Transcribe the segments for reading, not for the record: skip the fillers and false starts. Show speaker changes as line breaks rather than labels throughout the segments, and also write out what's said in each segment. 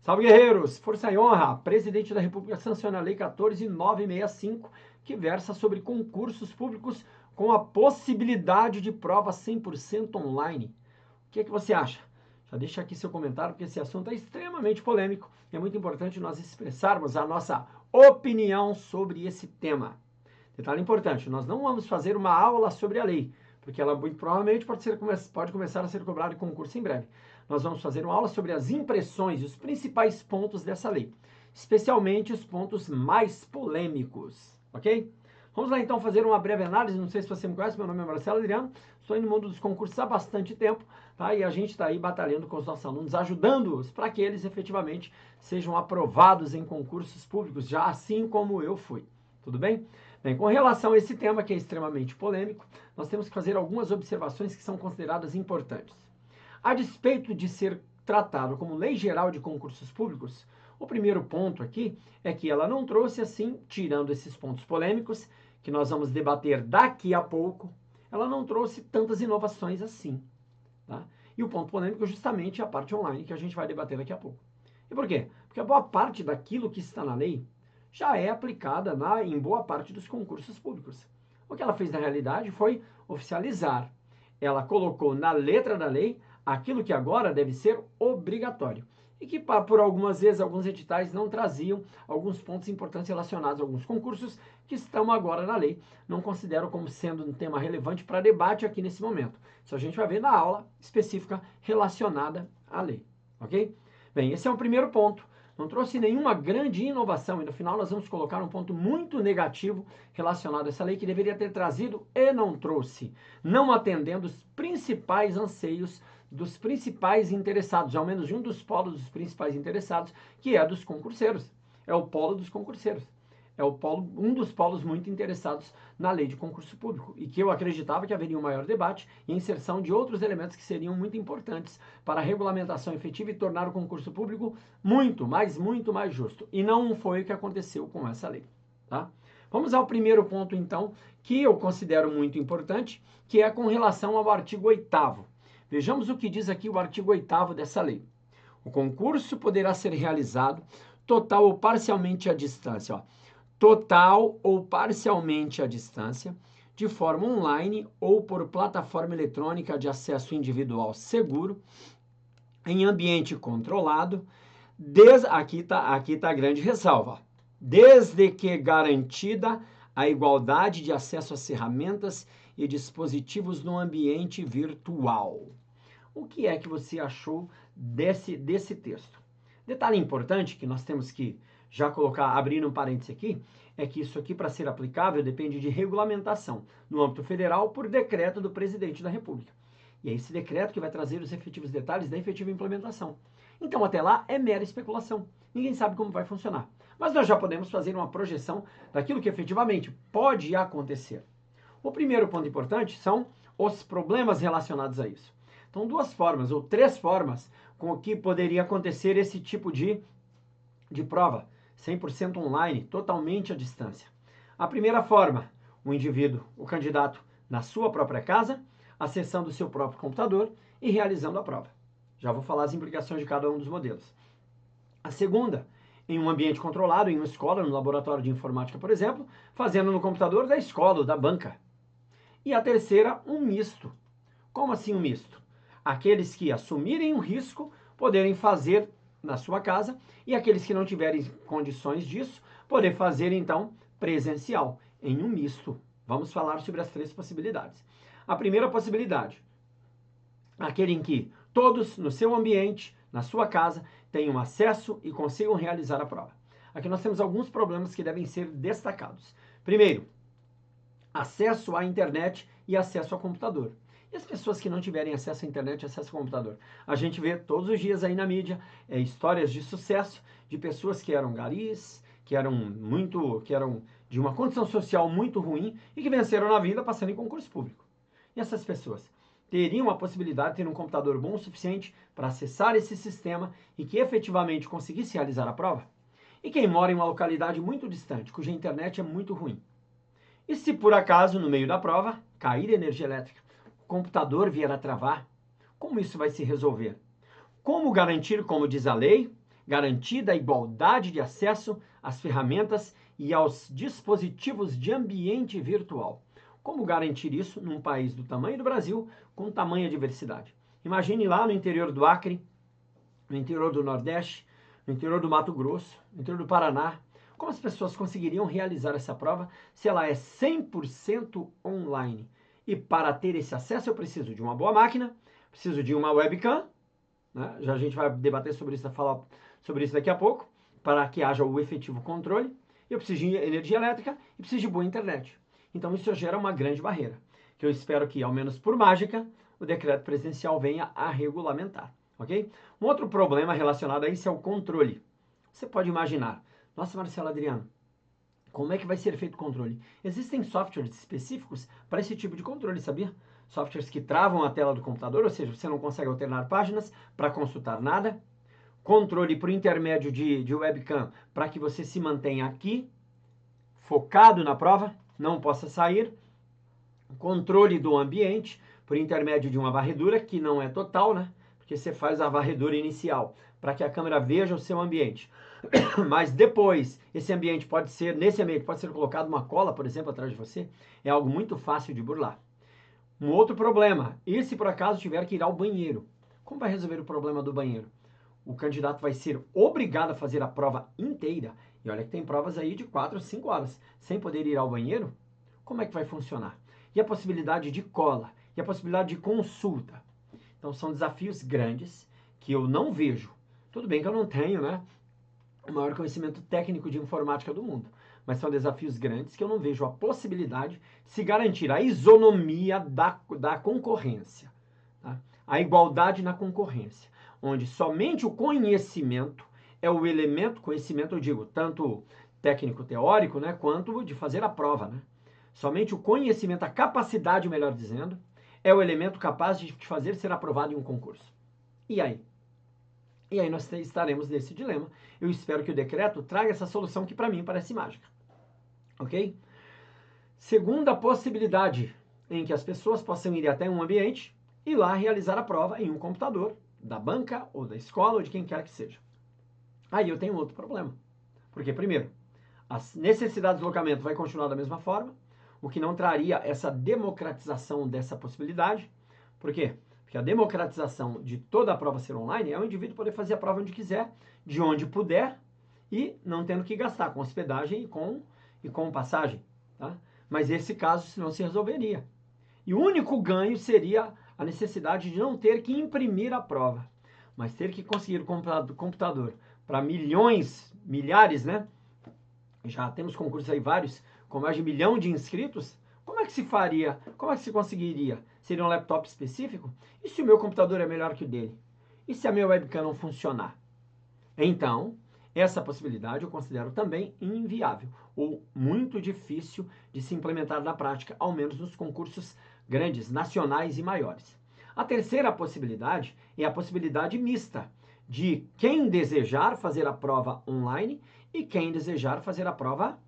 Salve, guerreiros! Força e honra! Presidente da República sanciona a Lei 14.965, que versa sobre concursos públicos com a possibilidade de prova 100% online. O que é que você acha? Já deixa aqui seu comentário, porque esse assunto é extremamente polêmico e é muito importante nós expressarmos a nossa opinião sobre esse tema. Detalhe importante, nós não vamos fazer uma aula sobre a lei, porque ela muito provavelmente pode começar a ser cobrada em concurso em breve. Nós vamos fazer uma aula sobre as impressões e os principais pontos dessa lei, especialmente os pontos mais polêmicos, ok? Vamos lá então fazer uma breve análise, não sei se você me conhece, meu nome é Marcelo Adriano, estou no mundo dos concursos há bastante tempo, tá? E a gente está aí batalhando com os nossos alunos, ajudando-os para que eles efetivamente sejam aprovados em concursos públicos, já assim como eu fui, tudo bem? Bem, com relação a esse tema, que é extremamente polêmico, nós temos que fazer algumas observações que são consideradas importantes. A despeito de ser tratado como lei geral de concursos públicos, o primeiro ponto aqui é que ela não trouxe assim, tirando esses pontos polêmicos, que nós vamos debater daqui a pouco, ela não trouxe tantas inovações assim. Tá? E o ponto polêmico é justamente a parte online, que a gente vai debater daqui a pouco. E por quê? Porque a boa parte daquilo que está na lei já é aplicada em boa parte dos concursos públicos. O que ela fez na realidade foi oficializar. Ela colocou na letra da lei aquilo que agora deve ser obrigatório. E que por algumas vezes alguns editais não traziam alguns pontos importantes relacionados a alguns concursos que estão agora na lei. Não considero como sendo um tema relevante para debate aqui nesse momento. Isso a gente vai ver na aula específica relacionada à lei, ok? Bem, esse é o primeiro ponto. Não trouxe nenhuma grande inovação e no final nós vamos colocar um ponto muito negativo relacionado a essa lei que deveria ter trazido e não trouxe, não atendendo os principais anseios dos principais interessados, ao menos de um dos polos dos principais interessados, que é dos concurseiros. É o polo dos concurseiros. É um dos polos muito interessados na lei de concurso público e que eu acreditava que haveria um maior debate e inserção de outros elementos que seriam muito importantes para a regulamentação efetiva e tornar o concurso público muito mais justo. E não foi o que aconteceu com essa lei. Tá? Vamos ao primeiro ponto, então, que eu considero muito importante, que é com relação ao artigo 8º. Vejamos o que diz aqui o artigo 8º dessa lei. O concurso poderá ser realizado total ou parcialmente à distância, ó. Total ou parcialmente à distância, de forma online ou por plataforma eletrônica de acesso individual seguro, em ambiente controlado, aqui tá a grande ressalva, desde que garantida a igualdade de acesso às ferramentas e dispositivos no ambiente virtual. O que é que você achou desse texto? Detalhe importante que nós temos que já colocar, abrindo um parêntese aqui, é que isso aqui, para ser aplicável, depende de regulamentação no âmbito federal por decreto do presidente da República. E é esse decreto que vai trazer os efetivos detalhes da efetiva implementação. Então, até lá, é mera especulação. Ninguém sabe como vai funcionar. Mas nós já podemos fazer uma projeção daquilo que efetivamente pode acontecer. O primeiro ponto importante são os problemas relacionados a isso. Então, duas formas, ou três formas, com que poderia acontecer esse tipo de prova. 100% online, totalmente à distância. A primeira forma, o indivíduo, o candidato, na sua própria casa, acessando o seu próprio computador e realizando a prova. Já vou falar as implicações de cada um dos modelos. A segunda, em um ambiente controlado, em uma escola, no laboratório de informática, por exemplo, fazendo no computador da escola ou da banca. E a terceira, um misto. Como assim um misto? Aqueles que assumirem o risco poderem fazer na sua casa e aqueles que não tiverem condições disso, poder fazer então presencial, em um misto. Vamos falar sobre as três possibilidades. A primeira possibilidade, aquele em que todos no seu ambiente, na sua casa, tenham acesso e consigam realizar a prova. Aqui nós temos alguns problemas que devem ser destacados. Primeiro, acesso à internet e acesso ao computador. E as pessoas que não tiverem acesso à internet e acesso ao computador? A gente vê todos os dias aí na mídia histórias de sucesso de pessoas que eram garis, que eram de uma condição social muito ruim e que venceram na vida passando em concurso público. E essas pessoas teriam a possibilidade de ter um computador bom o suficiente para acessar esse sistema e que efetivamente conseguisse realizar a prova? E quem mora em uma localidade muito distante, cuja internet é muito ruim? E se por acaso, no meio da prova, cair energia elétrica, o computador vier a travar, como isso vai se resolver? Como garantir, como diz a lei, garantida a igualdade de acesso às ferramentas e aos dispositivos de ambiente virtual. Como garantir isso num país do tamanho do Brasil, com tamanha diversidade? Imagine lá no interior do Acre, no interior do Nordeste, no interior do Mato Grosso, no interior do Paraná, como as pessoas conseguiriam realizar essa prova se ela é 100% online? E para ter esse acesso eu preciso de uma boa máquina, preciso de uma webcam, né? Já a gente vai debater sobre isso, falar sobre isso daqui a pouco, para que haja o efetivo controle. Eu preciso de energia elétrica e preciso de boa internet. Então isso gera uma grande barreira, que eu espero que, ao menos por mágica, o decreto presidencial venha a regulamentar, ok? Um outro problema relacionado a isso é o controle. Você pode imaginar, nossa, Marcelo Adriano, como é que vai ser feito o controle? Existem softwares específicos para esse tipo de controle, sabia? Softwares que travam a tela do computador, ou seja, você não consegue alternar páginas para consultar nada. Controle por intermédio de webcam para que você se mantenha aqui, focado na prova, não possa sair. Controle do ambiente por intermédio de uma varredura, que não é total, né? Porque você faz a varredura inicial para que a câmera veja o seu ambiente. Mas depois, nesse ambiente pode ser colocado uma cola, por exemplo, atrás de você. É algo muito fácil de burlar. Um outro problema, e se por acaso tiver que ir ao banheiro? Como vai resolver o problema do banheiro? O candidato vai ser obrigado a fazer a prova inteira. E olha que tem provas aí de 4 ou 5 horas. Sem poder ir ao banheiro, como é que vai funcionar? E a possibilidade de cola? E a possibilidade de consulta? Então são desafios grandes que eu não vejo. Tudo bem que eu não tenho, né, o maior conhecimento técnico de informática do mundo. Mas são desafios grandes que eu não vejo a possibilidade de se garantir a isonomia da concorrência. Tá? A igualdade na concorrência. Onde somente o conhecimento é o elemento, conhecimento eu digo, tanto técnico-teórico, né, quanto de fazer a prova, né? Somente o conhecimento, a capacidade, melhor dizendo, é o elemento capaz de te fazer ser aprovado em um concurso. E aí? E aí nós estaremos nesse dilema. Eu espero que o decreto traga essa solução que para mim parece mágica. Ok? Segunda possibilidade, em que as pessoas possam ir até um ambiente e lá realizar a prova em um computador, da banca ou da escola ou de quem quer que seja. Aí eu tenho outro problema. Porque, primeiro, a necessidade de deslocamento vai continuar da mesma forma, o que não traria essa democratização dessa possibilidade. Por quê? Porque a democratização de toda a prova ser online é o indivíduo poder fazer a prova onde quiser, de onde puder, e não tendo que gastar com hospedagem e com passagem. Tá? Mas esse caso não se resolveria. E o único ganho seria a necessidade de não ter que imprimir a prova, mas ter que conseguir o computador para milhões, milhares, né? Já temos concursos aí vários, com mais de 1 milhão de inscritos. Como é que se faria? Como é que se conseguiria? Seria um laptop específico? E se o meu computador é melhor que o dele? E se a minha webcam não funcionar? Então, essa possibilidade eu considero também inviável, ou muito difícil de se implementar na prática, ao menos nos concursos grandes, nacionais e maiores. A terceira possibilidade é a possibilidade mista, de quem desejar fazer a prova online e quem desejar fazer a prova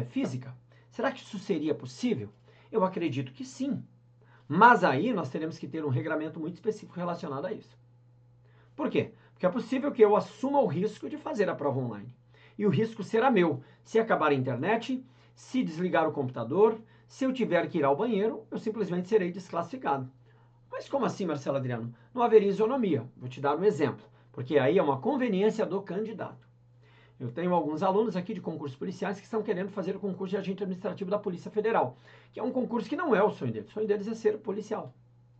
física. Será que isso seria possível? Eu acredito que sim. Mas aí nós teremos que ter um regramento muito específico relacionado a isso. Por quê? Porque é possível que eu assuma o risco de fazer a prova online. E o risco será meu. Se acabar a internet, se desligar o computador, se eu tiver que ir ao banheiro, eu simplesmente serei desclassificado. Mas como assim, Marcelo Adriano? Não haveria isonomia. Vou te dar um exemplo, porque aí é uma conveniência do candidato. Eu tenho alguns alunos aqui de concursos policiais que estão querendo fazer o concurso de agente administrativo da Polícia Federal, que é um concurso que não é o sonho deles. O sonho deles é ser policial,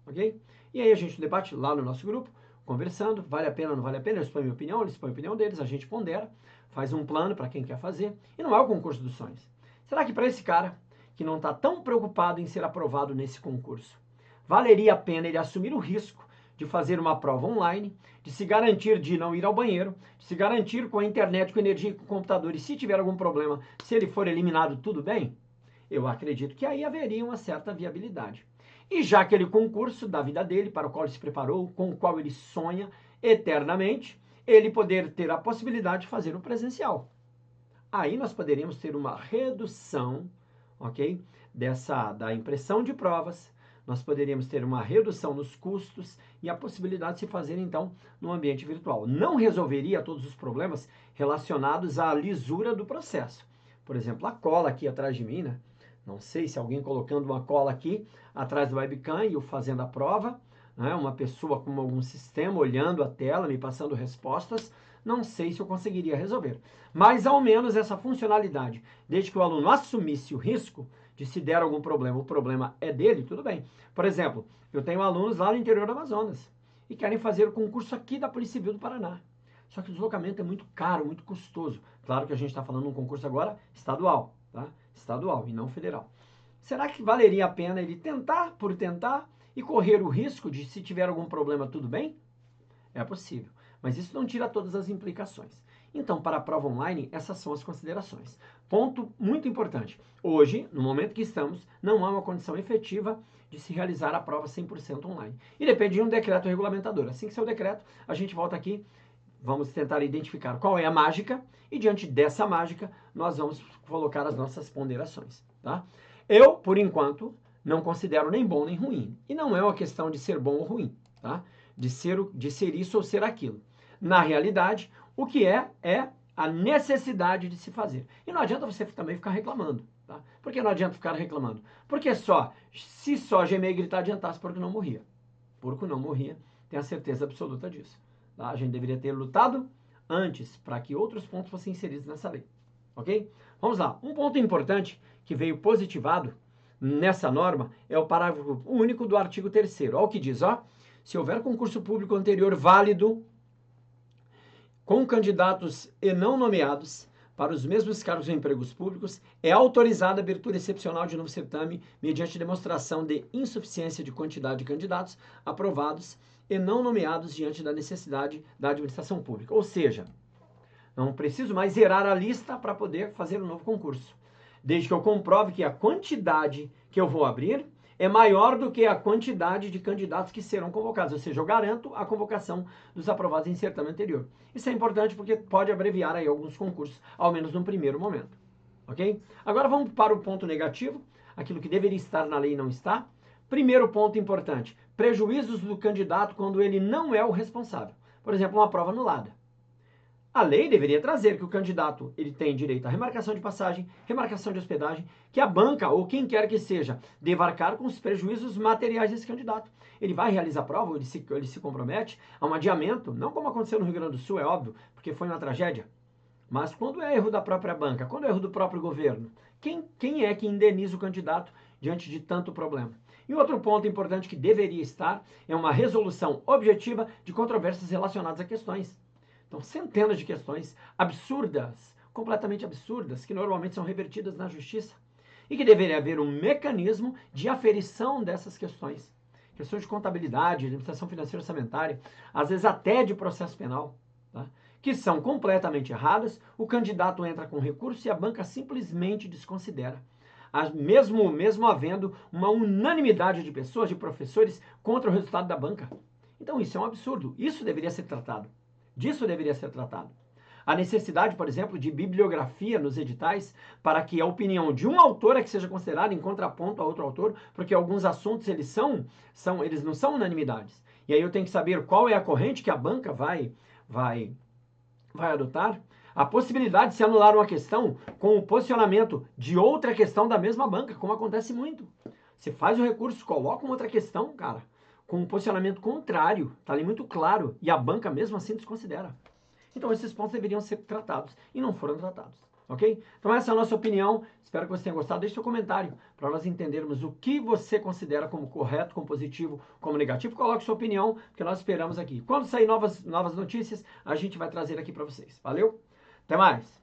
ok? E aí a gente debate lá no nosso grupo, conversando, vale a pena ou não vale a pena, eu exponho minha opinião, eles expõem a opinião deles, a gente pondera, faz um plano para quem quer fazer, e não é o concurso dos sonhos. Será que para esse cara, que não está tão preocupado em ser aprovado nesse concurso, valeria a pena ele assumir o risco de fazer uma prova online, de se garantir de não ir ao banheiro, de se garantir com a internet, com energia, com o computador, e se tiver algum problema, se ele for eliminado, tudo bem? Eu acredito que aí haveria uma certa viabilidade. E já aquele concurso da vida dele, para o qual ele se preparou, com o qual ele sonha eternamente, ele poder ter a possibilidade de fazer o presencial. Aí nós poderíamos ter uma redução, ok, da impressão de provas, nós poderíamos ter uma redução nos custos e a possibilidade de se fazer, então, no ambiente virtual. Não resolveria todos os problemas relacionados à lisura do processo. Por exemplo, a cola aqui atrás de mim, né? Não sei se alguém colocando uma cola aqui atrás do webcam e eu fazendo a prova, né? Uma pessoa com algum sistema olhando a tela, me passando respostas, não sei se eu conseguiria resolver. Mas, ao menos, essa funcionalidade, desde que o aluno assumisse o risco de se der algum problema, o problema é dele, tudo bem. Por exemplo, eu tenho alunos lá no interior do Amazonas e querem fazer o concurso aqui da Polícia Civil do Paraná. Só que o deslocamento é muito caro, muito custoso. Claro que a gente está falando de um concurso agora estadual, tá? Estadual e não federal. Será que valeria a pena ele tentar por tentar e correr o risco de, se tiver algum problema, tudo bem? É possível, mas isso não tira todas as implicações. Então, para a prova online, essas são as considerações. Ponto muito importante. Hoje, no momento que estamos, não há uma condição efetiva de se realizar a prova 100% online. E depende de um decreto regulamentador. Assim que sair o decreto, a gente volta aqui, vamos tentar identificar qual é a mágica e, diante dessa mágica, nós vamos colocar as nossas ponderações, tá? Eu, por enquanto, não considero nem bom nem ruim. E não é uma questão de ser bom ou ruim, tá? De ser isso ou ser aquilo. Na realidade, o que é a necessidade de se fazer. E não adianta você também ficar reclamando, tá? Por que não adianta ficar reclamando? Porque se só gemer e gritar adiantasse, porco não morria. Porco não morria, tenho a certeza absoluta disso. Tá? A gente deveria ter lutado antes para que outros pontos fossem inseridos nessa lei. Ok? Vamos lá. Um ponto importante que veio positivado nessa norma é o parágrafo único do artigo 3º. Olha o que diz, ó. Se houver concurso público anterior válido com candidatos e não nomeados para os mesmos cargos ou empregos públicos, é autorizada a abertura excepcional de novo certame mediante demonstração de insuficiência de quantidade de candidatos aprovados e não nomeados diante da necessidade da administração pública. Ou seja, não preciso mais zerar a lista para poder fazer um novo concurso, desde que eu comprove que a quantidade que eu vou abrir é maior do que a quantidade de candidatos que serão convocados, ou seja, eu garanto a convocação dos aprovados em certame anterior. Isso é importante porque pode abreviar aí alguns concursos, ao menos no primeiro momento, ok? Agora vamos para o ponto negativo, aquilo que deveria estar na lei e não está. Primeiro ponto importante, prejuízos do candidato quando ele não é o responsável. Por exemplo, uma prova anulada. A lei deveria trazer que o candidato ele tem direito à remarcação de passagem, remarcação de hospedagem, que a banca ou quem quer que seja deva arcar com os prejuízos materiais desse candidato. Ele vai realizar a prova, ele se compromete a um adiamento, não como aconteceu no Rio Grande do Sul, é óbvio, porque foi uma tragédia. Mas quando é erro da própria banca, quando é erro do próprio governo, quem é que indeniza o candidato diante de tanto problema? E outro ponto importante que deveria estar é uma resolução objetiva de controvérsias relacionadas a questões. Então, centenas de questões absurdas, completamente absurdas, que normalmente são revertidas na justiça. E que deveria haver um mecanismo de aferição dessas questões. Questões de contabilidade, administração financeira orçamentária, às vezes até de processo penal, tá? Que são completamente erradas, o candidato entra com recurso e a banca simplesmente desconsidera. Mesmo havendo uma unanimidade de pessoas, de professores, contra o resultado da banca. Então, isso é um absurdo. Isso deveria ser tratado. Disso deveria ser tratado. A necessidade, por exemplo, de bibliografia nos editais para que a opinião de um autor é que seja considerada em contraponto a outro autor, porque alguns assuntos eles não são unanimidades. E aí eu tenho que saber qual é a corrente que a banca vai adotar. A possibilidade de se anular uma questão com o posicionamento de outra questão da mesma banca, como acontece muito. Você faz o recurso, coloca uma outra questão, cara, com um posicionamento contrário, tá ali muito claro, e a banca mesmo assim desconsidera. Então esses pontos deveriam ser tratados e não foram tratados, ok? Então essa é a nossa opinião, espero que você tenha gostado. Deixe seu comentário para nós entendermos o que você considera como correto, como positivo, como negativo. Coloque sua opinião, porque nós esperamos aqui. Quando sair novas notícias, a gente vai trazer aqui para vocês. Valeu? Até mais!